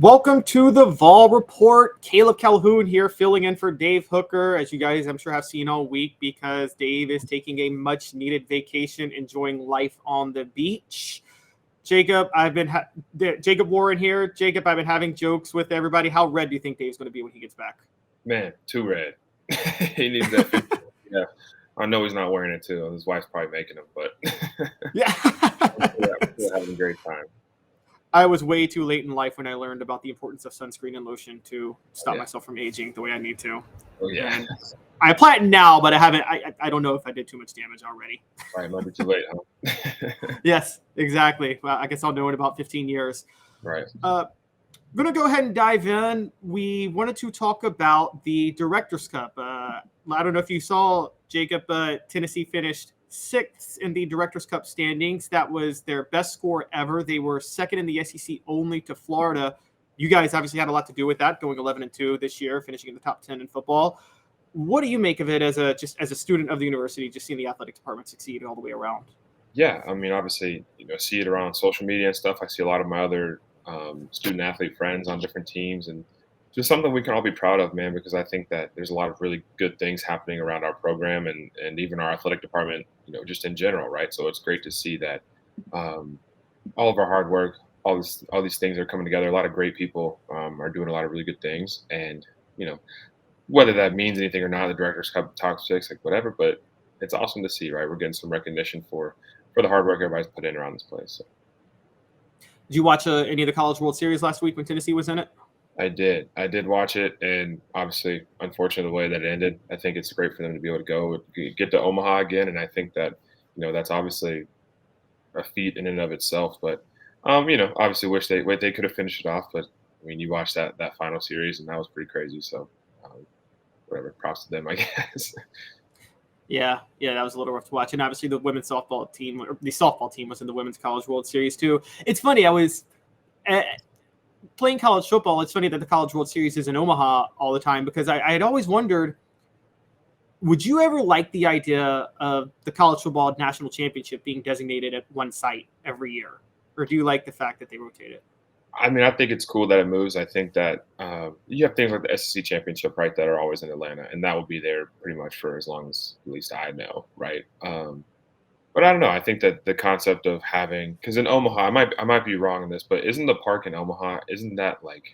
Welcome to the Vol Report. Caleb Calhoun here, filling in for Dave Hooker, as you guys I'm sure have seen all week, because Dave is taking a much-needed vacation, enjoying life on the beach. Jacob, Jacob Warren here. Jacob, I've been having jokes with everybody. How red do you think Dave's going to be when he gets back? Man, too red. He needs that 50. Yeah, I know he's not wearing it too. His wife's probably making him, but Yeah. I'm still having a great time. I was way too late in life when I learned about the importance of sunscreen and lotion to Oh stop yeah, myself from aging the way I need to. oh yeah. And I apply it now, but I haven't. I don't know if I did too much damage already. Right, might be too late, huh? Yes, exactly. Well, I guess I'll know in about 15 years. Right. I'm going to go ahead and dive in. We wanted to talk about the Directors Cup. I don't know if you saw, Jacob, Tennessee finished sixth in the Directors Cup standings. That was their best score ever. They were second in the SEC only to Florida. You guys obviously had a lot to do with that, going 11-2 this year, finishing in the top 10 in football. What do you make of it as a student of the university, just seeing the athletic department succeed all the way around? Yeah, I mean, obviously, see it around social media and stuff. I see a lot of my other student athlete friends on different teams, and just something we can all be proud of, man. Because I think that there's a lot of really good things happening around our program and even our athletic department, just in general, right? So it's great to see that um, all of our hard work, all these things are coming together. A lot of great people are doing a lot of really good things, and you know, whether that means anything or not, the Directors Cup, top six, like whatever. But it's awesome to see, right? We're getting some recognition for the hard work everybody's put in around this place. So Did you watch any of the College World Series last week when Tennessee was in it? I did watch it, and obviously, unfortunately, the way that it ended, I think it's great for them to be able to go get to Omaha again, and I think that that's obviously a feat in and of itself. But obviously, wish they could have finished it off. But I mean, you watched that final series, and that was pretty crazy. So whatever, props to them, I guess. Yeah, that was a little rough to watch. And obviously, the softball team was in the Women's College World Series too. It's funny. I was playing college football. It's funny that the College World Series is in Omaha all the time, because I had always wondered, would you ever like the idea of the college football national championship being designated at one site every year, or do you like the fact that they rotate it? I mean, I think it's cool that it moves. I think that you have things like the SEC championship, right, that are always in Atlanta, and that will be there pretty much for as long as at least I know, right? But I don't know. I think that the concept of having, because in Omaha, I might be wrong in this, but isn't the park in Omaha, isn't that like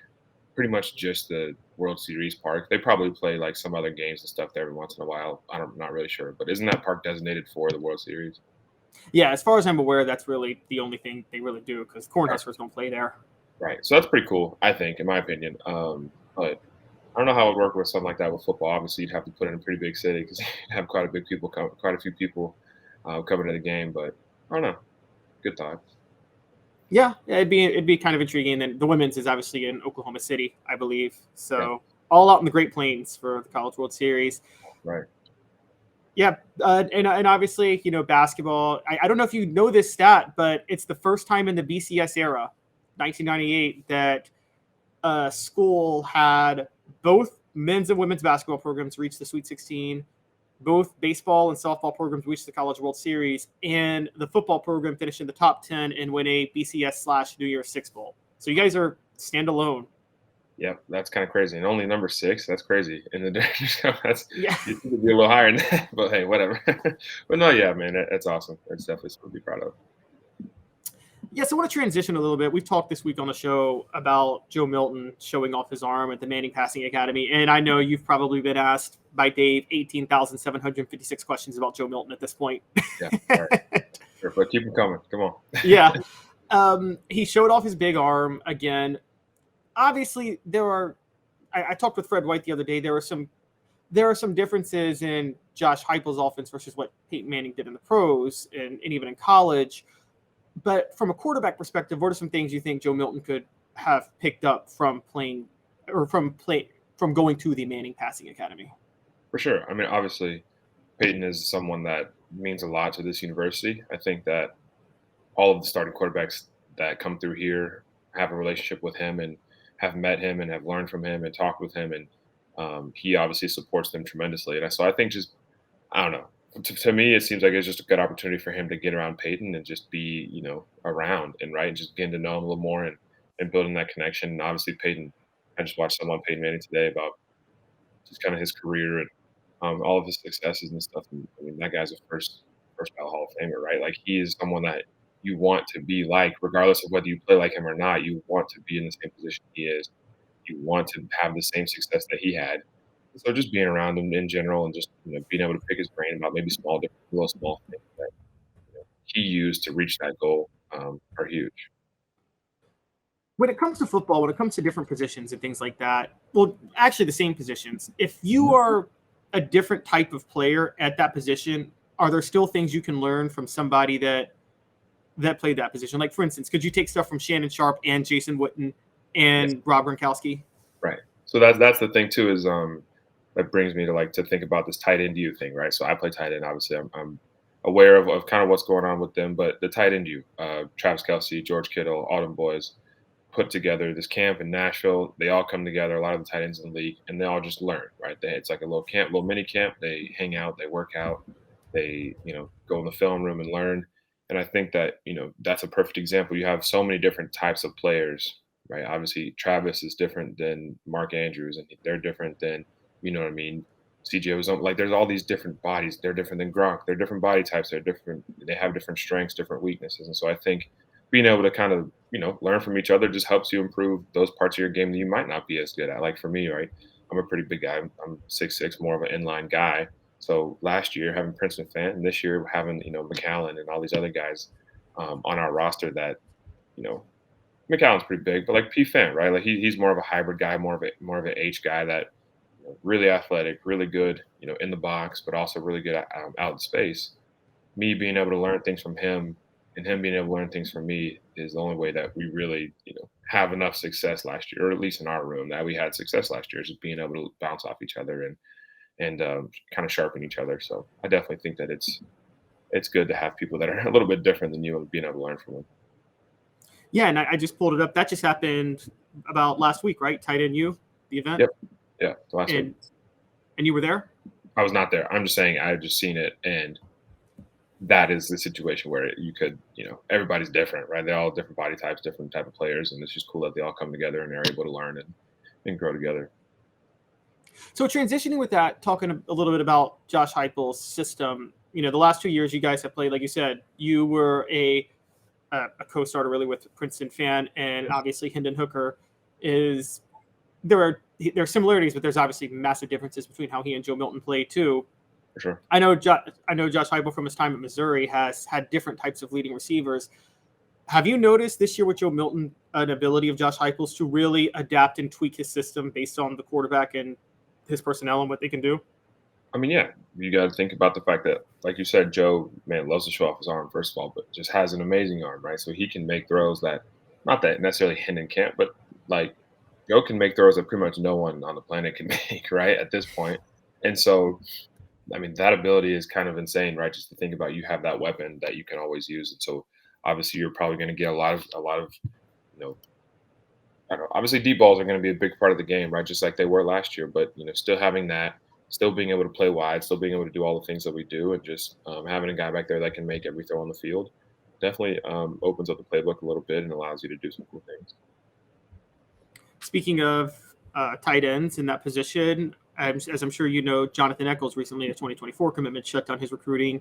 pretty much just the World Series park? They probably play like some other games and stuff there every once in a while. I'm not really sure, but isn't that park designated for the World Series? Yeah, as far as I'm aware, that's really the only thing they really do, because Cornhuskers don't play there. Right. So that's pretty cool, I think, in my opinion. But I don't know how it would work with something like that with football. Obviously, you'd have to put it in a pretty big city because you have quite a few people coming to the game. But I don't know. Good thoughts. Yeah, it'd be kind of intriguing. And the women's is obviously in Oklahoma City, I believe. Yeah. So all out in the Great Plains for the College World Series. Right. Yeah, and obviously, basketball. I don't know if you know this stat, but it's the first time in the BCS era, 1998, that a school had both men's and women's basketball programs reach the Sweet 16, both baseball and softball programs reach the College World Series, and the football program finished in the top 10 and win a BCS/New Year's Six Bowl. So you guys are standalone. Yeah, that's kind of crazy. And only number six. That's crazy in the Directors Cup. That's Yeah. you think it'd be a little higher than that, but hey, whatever. But no, yeah, man, that's awesome. That's definitely something to be proud of. Yes, I want to transition a little bit. We've talked this week on the show about Joe Milton showing off his arm at the Manning Passing Academy. And I know you've probably been asked by Dave 18,756 questions about Joe Milton at this point. Yeah. All right. Sure, but keep them coming. Come on. Yeah. He showed off his big arm again. Obviously, I talked with Fred White the other day. There are some differences in Josh Heupel's offense versus what Peyton Manning did in the pros and even in college. But from a quarterback perspective, what are some things you think Joe Milton could have picked up from playing or from going to the Manning Passing Academy? For sure. I mean, obviously, Peyton is someone that means a lot to this university. I think that all of the starting quarterbacks that come through here have a relationship with him and have met him and have learned from him and talked with him. And he obviously supports them tremendously. And so I think I don't know. To me, it seems like it's just a good opportunity for him to get around Peyton and just be, around and right and just getting to know him a little more and and building that connection. And obviously, Peyton, I just watched someone Peyton Manning today about just kind of his career and all of his successes and stuff. And I mean, that guy's a first ballot Hall of Famer, right? Like he is someone that you want to be like, regardless of whether you play like him or not. You want to be in the same position he is. You want to have the same success that he had. So just being around him in general and just being able to pick his brain about maybe little small things that he used to reach that goal are huge. When it comes to football, when it comes to different positions and things like that, well, actually the same positions, if you are a different type of player at that position, are there still things you can learn from somebody that played that position? Like, for instance, could you take stuff from Shannon Sharp and Jason Witten Yes, and Rob Gronkowski? right. So that's the thing too is that brings me to like to think about this tight end you thing, right? So I play tight end. Obviously, I'm aware of kind of what's going on with them, but the tight end you, Travis Kelsey, George Kittle, all them boys put together this camp in Nashville. They all come together, a lot of the tight ends in the league, and they all just learn, right? It's like a little camp, little mini camp. They hang out, they work out, they go in the film room and learn. And I think that that's a perfect example. You have so many different types of players, right? Obviously, Travis is different than Mark Andrews, and they're different than what I mean. CJ was like, there's all these different bodies. They're different than Gronk. They're different body types. They're different. They have different strengths, different weaknesses. And so I think being able to kind of learn from each other just helps you improve those parts of your game that you might not be as good at. Like for me, right, I'm a pretty big guy. I'm 6'6", more of an inline guy. So last year having Princeton Fant, and this year having McAllen and all these other guys on our roster that you know McAllen's pretty big, but like P Fant, right? Like he's more of a hybrid guy, more of an H guy that really athletic, really good, in the box, but also really good out in space. Me being able to learn things from him and him being able to learn things from me is the only way that we really, have enough success last year, or at least in our room that we had success last year, is just being able to bounce off each other and kind of sharpen each other. So I definitely think that it's good to have people that are a little bit different than you and being able to learn from them. Yeah, and I just pulled it up. That just happened about last week, right? Tight end U, the event, Yep. Yeah. So last week and you were there. I was not there. I'm just saying I had just seen it, and that is the situation where you could, everybody's different, right? They're all different body types, different type of players, and it's just cool that they all come together and they're able to learn and grow together. So transitioning with that, talking a little bit about Josh Heupel's system. The last 2 years you guys have played, like you said, you were a co-starter really with Princeton Fan, and obviously Hendon Hooker is there are similarities, but there's obviously massive differences between how he and Joe Milton play too. For sure. I know Josh Heupel from his time at Missouri has had different types of leading receivers. Have you noticed this year with Joe Milton an ability of Josh Heupel's to really adapt and tweak his system based on the quarterback and his personnel and what they can do? I mean, yeah, you got to think about the fact that, like you said, Joe, man, loves to show off his arm, first of all, but just has an amazing arm, right? So he can make throws that, not that necessarily Hendon can't, but like Joe can make throws that pretty much no one on the planet can make, right, at this point. And so, I mean, that ability is kind of insane, right? Just to think about you have that weapon that you can always use. And so obviously you're probably going to get a lot of, I don't know, obviously deep balls are going to be a big part of the game, right? Just like they were last year, but still having that, still being able to play wide, still being able to do all the things that we do, and just having a guy back there that can make every throw on the field definitely opens up the playbook a little bit and allows you to do some cool things. Speaking of tight ends in that position, as I'm sure you know, Jonathan Eccles recently, a 2024 commitment, shut down his recruiting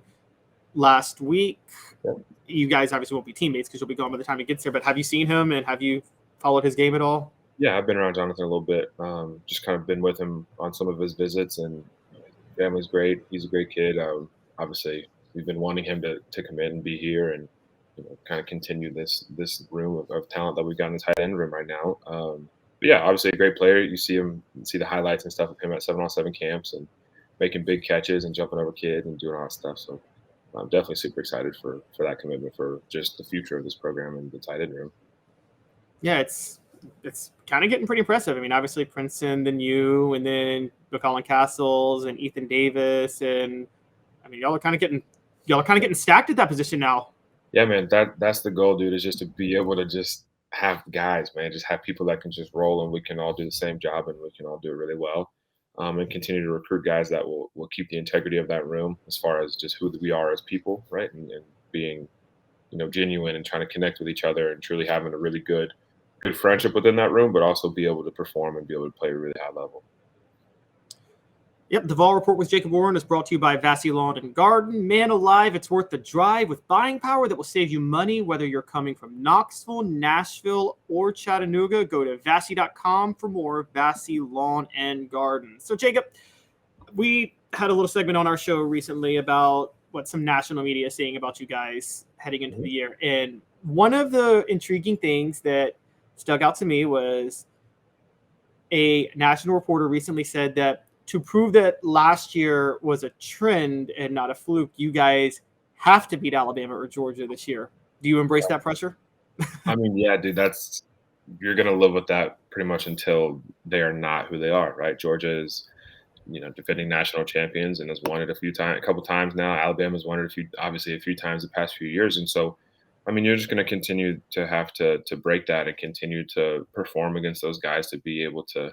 last week. Yeah. You guys obviously won't be teammates because you'll be gone by the time he gets there, but have you seen him and have you followed his game at all? Yeah, I've been around Jonathan a little bit. Just kind of been with him on some of his visits, and his family's great. He's a great kid. Obviously, we've been wanting him to come in and be here and kind of continue this room of talent that we've got in the tight end room right now. But yeah, obviously a great player. You see the highlights and stuff of him at 7-on-7 camps and making big catches and jumping over kids and doing all that stuff. So I'm definitely super excited for that commitment for just the future of this program and the tight end room. Yeah, it's kind of getting pretty impressive. I mean, obviously Princeton, then you, and then McCollin Castles and Ethan Davis, and I mean, y'all are kind of getting stacked at that position now. Yeah, man, that's the goal, dude. Is just to be able to just have guys, man, just have people that can just roll and we can all do the same job and we can all do it really well. And continue to recruit guys that will keep the integrity of that room as far as just who we are as people, right? And being, genuine and trying to connect with each other and truly having a really good good friendship within that room, but also be able to perform and be able to play at a really high level. Yep, the Vol Report with Jacob Warren is brought to you by Vassy Lawn and Garden. Man alive, it's worth the drive with buying power that will save you money, whether you're coming from Knoxville, Nashville, or Chattanooga. Go to Vassy.com for more. Vassy Lawn and Garden. So, Jacob, we had a little segment on our show recently about what some national media is saying about you guys heading into the year. And one of the intriguing things that stuck out to me was a national reporter recently said that to prove that last year was a trend and not a fluke, you guys have to beat Alabama or Georgia this year. Do you embrace that pressure? I mean, yeah, dude, you're gonna live with that pretty much until they are not who they are, right? Georgia is, defending national champions and has won it a couple times now. Alabama's won it obviously a few times the past few years, and so, I mean, you're just gonna continue to have to break that and continue to perform against those guys to be able to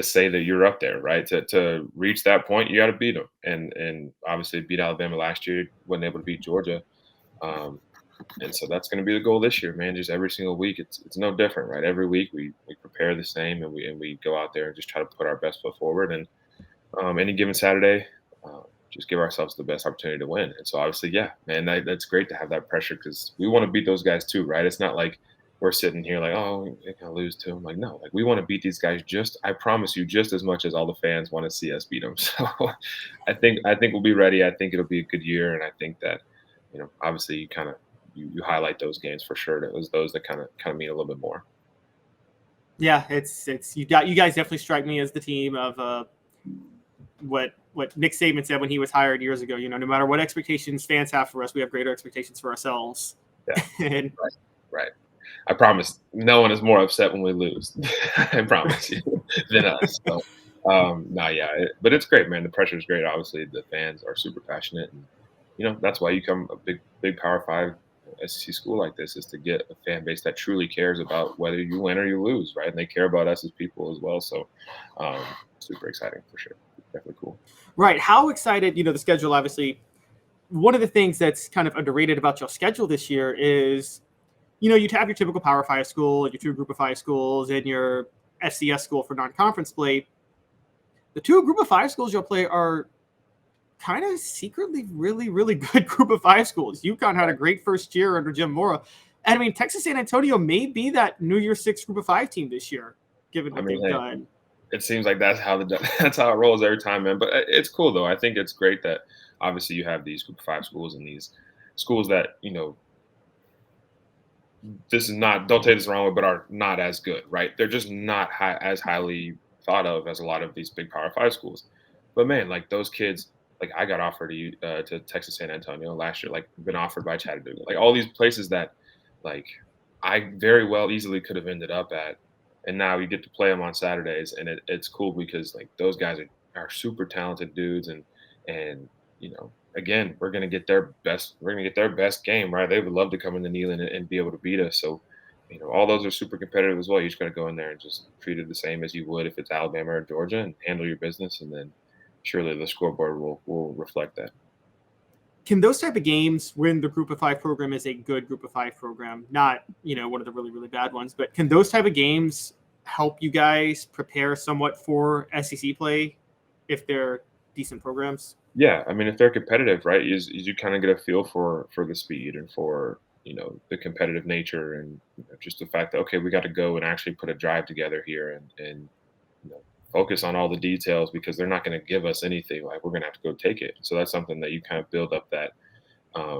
say that you're up there, right? To reach that point, you got to beat them, and obviously beat Alabama last year, wasn't able to beat Georgia, and so that's going to be the goal this year, man. Just every single week, it's no different, right? Every week we prepare the same, and we go out there and just try to put our best foot forward, and any given Saturday, just give ourselves the best opportunity to win. And so obviously, yeah, man, that's great to have that pressure because we want to beat those guys too, right? It's not like we're sitting here like, oh, we're gonna lose to them. Like, no, like we want to beat these guys I promise you, just as much as all the fans want to see us beat them. So I think we'll be ready. I think it'll be a good year, and I think that, obviously you highlight those games for sure. That was those that kind of mean a little bit more. Yeah, it's you guys definitely strike me as the team of what Nick Saban said when he was hired years ago. No matter what expectations fans have for us, we have greater expectations for ourselves. Yeah, And right. I promise no one is more upset when we lose. I promise you than us. So, no, yeah, but it's great, man. The pressure is great. Obviously, the fans are super passionate, and that's why you come a big Power Five SEC school like this is to get a fan base that truly cares about whether you win or you lose, right? And they care about us as people as well. So, super exciting for sure. Definitely cool. right, how excited? The schedule. Obviously, one of the things that's kind of underrated about your schedule this year is, you'd have your typical Power 5 school, your two Group of 5 schools, and your FCS school for non-conference play. The two Group of 5 schools you'll play are kind of secretly really, really good Group of 5 schools. UConn had a great first year under Jim Mora. And I mean, Texas San Antonio may be that New Year's Six Group of 5 team this year, given what they've done. It seems like that's how it rolls every time, man. But it's cool though. I think it's great that obviously you have these Group of 5 schools and these schools that this is not, don't take this the wrong way, but are not as good, right? They're just not as highly thought of as a lot of these big Power 5 schools. But man, like those kids, like I got offered to Texas San Antonio last year, like been offered by Chattanooga, like all these places that like I very well easily could have ended up at. And now you get to play them on Saturdays, and it's cool because like those guys are super talented dudes, and again, we're gonna get their best game, right? They would love to come into Neyland and be able to beat us. So, all those are super competitive as well. You just gotta go in there and just treat it the same as you would if it's Alabama or Georgia, and handle your business, and then surely the scoreboard will reflect that. Can those type of games, when the Group of 5 program is a good Group of 5 program, not one of the really, really bad ones, but can those type of games help you guys prepare somewhat for SEC play if they're decent programs? Yeah, I mean, if they're competitive, right, you kind of get a feel for the speed and for the competitive nature, and just the fact that okay, we got to go and actually put a drive together here, and focus on all the details because they're not going to give us anything. Like we're going to have to go take it. So that's something that you kind of build up that. I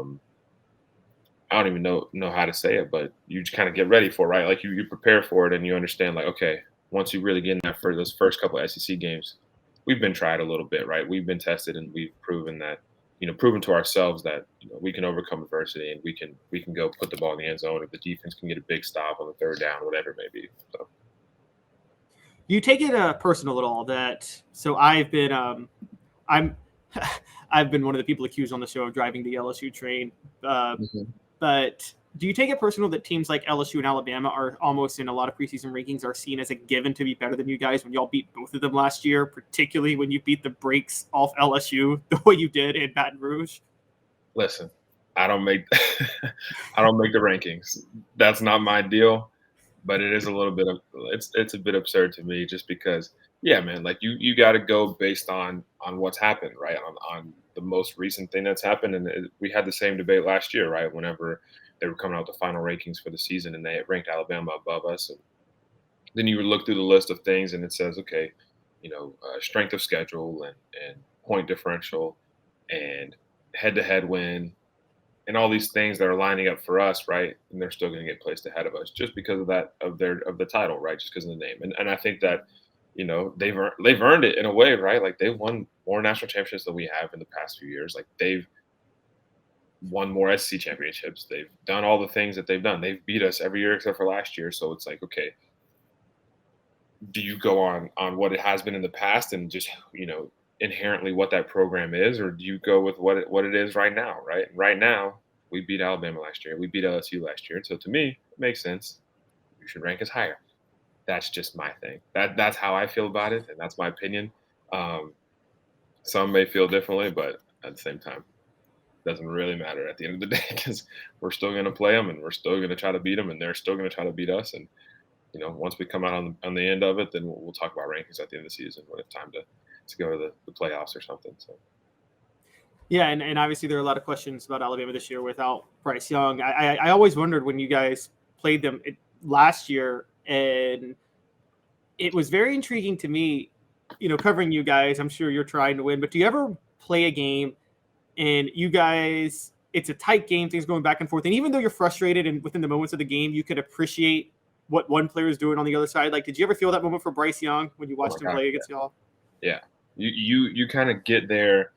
don't even know how to say it, but you just kind of get ready for it, right? Like you prepare for it and you understand like, okay, once you really get in there for those first couple of SEC games, we've been tried a little bit, right? We've been tested and we've proven that, proven to ourselves that we can overcome adversity and we can go put the ball in the end zone if the defense can get a big stop on the third down, whatever it may be. So. You take it personal at all that? So I've been I've been one of the people accused on the show of driving the LSU train. But do you take it personal that teams like LSU and Alabama are almost in a lot of preseason rankings are seen as a given to be better than you guys when y'all beat both of them last year, particularly when you beat the brakes off LSU the way you did in Baton Rouge? Listen, I don't make the rankings. That's not my deal. but it is a little bit of it's a bit absurd to me just because yeah, man, like you got to go based on what's happened, right? On the most recent thing that's happened, and we had the same debate last year, right? Whenever they were coming out with the final rankings for the season, and they ranked Alabama above us, and then you would look through the list of things, and it says, okay, strength of schedule and point differential and head-to-head win and all these things that are lining up for us, right? And they're still going to get placed ahead of us just because of that of the title, right? Just because of the name. And I think that they've earned it in a way, right? Like they've won more national championships than we have in the past few years. Like they've won more SEC championships. They've done all the things that they've done. They've beat us every year except for last year. So it's like, okay, do you go on what it has been in the past and just inherently what that program is, or do you go with what it is right now? Right now, we beat Alabama last year. We beat LSU last year. So to me, it makes sense. You should rank us higher. That's just my thing. That's how I feel about it, and that's my opinion. Um, some may feel differently, but at the same time, it doesn't really matter at the end of the day because we're still going to play them and we're still going to try to beat them, and they're still going to try to beat us. And once we come out on the end of it, then we'll talk about rankings at the end of the season when it's time to go to the playoffs or something. So. Yeah, and obviously there are a lot of questions about Alabama this year without Bryce Young. I always wondered when you guys played them last year, and it was very intriguing to me, covering you guys. I'm sure you're trying to win, but do you ever play a game and you guys, it's a tight game, things going back and forth, and even though you're frustrated and within the moments of the game, you could appreciate what one player is doing on the other side? Like, did you ever feel that moment for Bryce Young when you Oh my watched him God, play against y'all? yeah. You kind of get there.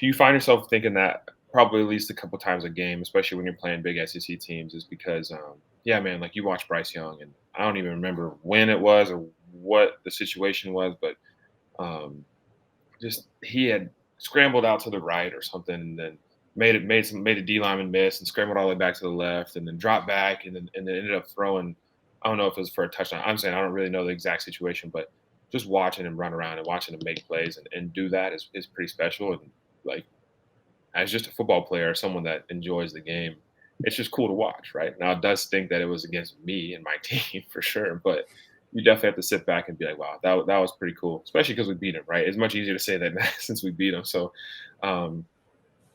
You find yourself thinking that probably at least a couple times a game, especially when you're playing big SEC teams, is because, yeah, man, like you watch Bryce Young, and I don't even remember when it was or what the situation was, but um, just he had scrambled out to the right or something, and then made a D lineman miss and scrambled all the way back to the left, and then dropped back, and then ended up throwing. I don't know if it was for a touchdown. I'm saying I don't really know the exact situation, but just watching him run around and watching him make plays and do that is pretty special. And like as just a football player, someone that enjoys the game, it's just cool to watch, right? Now it does think that it was against me and my team for sure, but you definitely have to sit back and be like, wow, that was pretty cool, especially because we beat him, right? It's much easier to say that now since we beat him. So, um,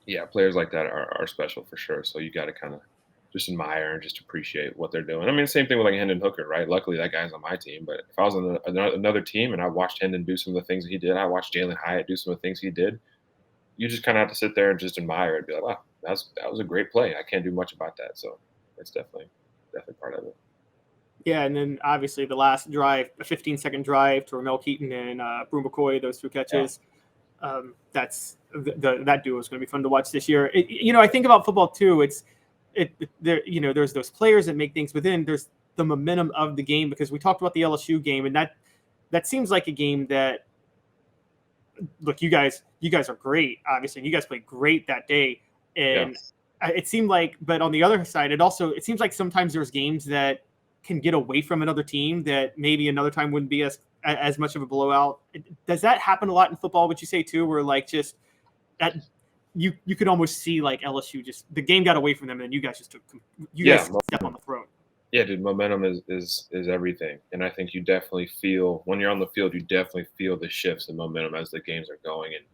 yeah, players like that are special for sure. So you got to kind of just admire and just appreciate what they're doing. I mean, same thing with like Hendon Hooker, right? Luckily, that guy's on my team. But if I was on another team and I watched Hendon do some of the things he did, I watched Jalen Hyatt do some of the things he did. You just kind of have to sit there and just admire it, and be like, wow, that was a great play. I can't do much about that. So it's definitely part of it. Yeah, and then obviously the last drive, a 15-second drive to Ramel Keaton and Brew McCoy, those two Yeah, catches. That's that duo is going to be fun to watch this year. I think about football too. There. There's those players that make things, but then there's the momentum of the game, because we talked about the LSU game, and that seems like a game that, look, you guys are great, obviously, and you guys played great that day, yeah, and it seemed like, but on the other side, it seems like sometimes there's games that can get away from another team that maybe another time wouldn't be as much of a blowout. Does that happen a lot in football, would you say too, where like just that you could almost see like LSU, just the game got away from them and you guys just yeah. step on the throat? Yeah, dude, momentum is everything, and I think you definitely feel when you're on the field, you definitely feel the shifts in momentum as the games are going, and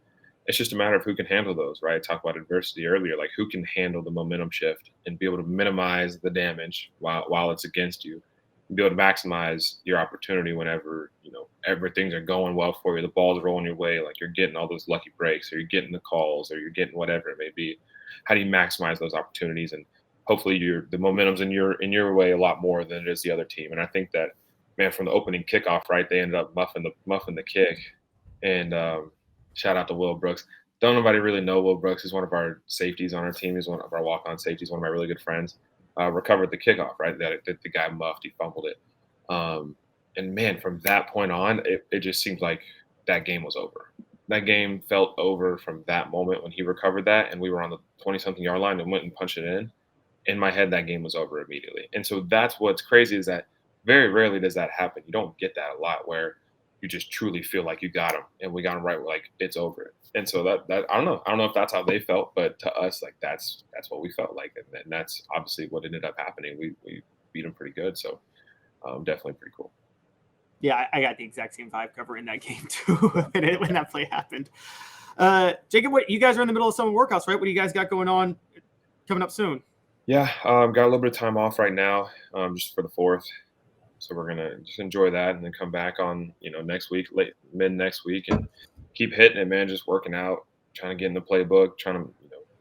it's just a matter of who can handle those, right? Talk about adversity earlier, like who can handle the momentum shift and be able to minimize the damage while it's against you, and be able to maximize your opportunity whenever everything's are going well for you, the ball's rolling your way, like you're getting all those lucky breaks, or you're getting the calls, or you're getting whatever it may be. How do you maximize those opportunities? And hopefully the momentum's in your way a lot more than it is the other team. And I think that, man, from the opening kickoff, right, they ended up muffing the kick. And shout out to Will Brooks. Don't nobody really know Will Brooks. He's one of our safeties on our team. He's one of our walk-on safeties, one of my really good friends. Recovered the kickoff, right? That the guy muffed, he fumbled it. And man, from that point on, it just seemed like that game was over. That game felt over from that moment when he recovered that, and we were on the 20-something yard line and went and punched it in my head, that game was over immediately. And so that's what's crazy, is that very rarely does that happen. You don't get that a lot, where you just truly feel like you got them and we got them right. Like it's over. And so that I don't know if that's how they felt, but to us, like that's what we felt like. And that's obviously what ended up happening. We beat them pretty good. So definitely pretty cool. Yeah, I got the exact same vibe covering that game too when that play happened. Jacob, what you guys are in the middle of summer workouts, right? What do you guys got going on coming up soon? Yeah, got a little bit of time off right now, just for the 4th. So we're gonna just enjoy that and then come back on, next week, mid next week, and keep hitting it, man. Just working out, trying to get in the playbook, trying to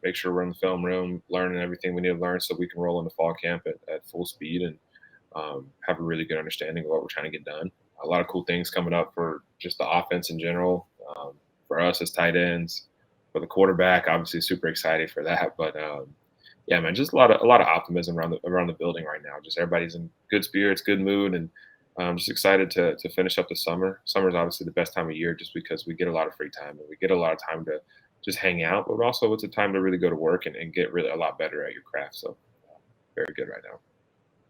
make sure we're in the film room, learning everything we need to learn so we can roll into fall camp at full speed and have a really good understanding of what we're trying to get done. A lot of cool things coming up for just the offense in general. For us as tight ends, for the quarterback, obviously super excited for that. But yeah, man, just a lot of optimism around the building right now. Just everybody's in good spirits, good mood, and just excited to finish up the summer. Summer is obviously the best time of year, just because we get a lot of free time and we get a lot of time to just hang out. But also, it's a time to really go to work and get really a lot better at your craft. So, very good right now.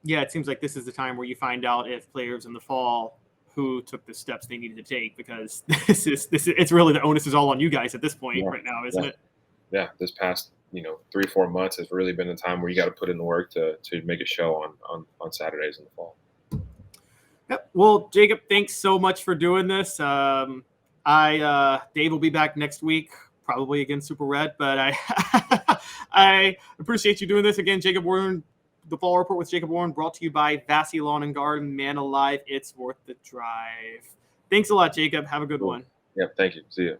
Yeah, it seems like this is the time where you find out if players in the fall who took the steps they needed to take, because this is it's really the onus is all on you guys at this point right now, isn't it? Yeah, this past 3-4 months has really been the time where you got to put in the work to make a show on Saturdays in the fall. Yep. Well, Jacob, thanks so much for doing this. Dave will be back next week, probably against Super Red, but I appreciate you doing this again, Jacob Warren. The Fall Report with Jacob Warren, brought to you by Vassy Lawn and Garden. Man alive, it's worth the drive. Thanks a lot, Jacob. Have a good one. Yep. Thank you. See you.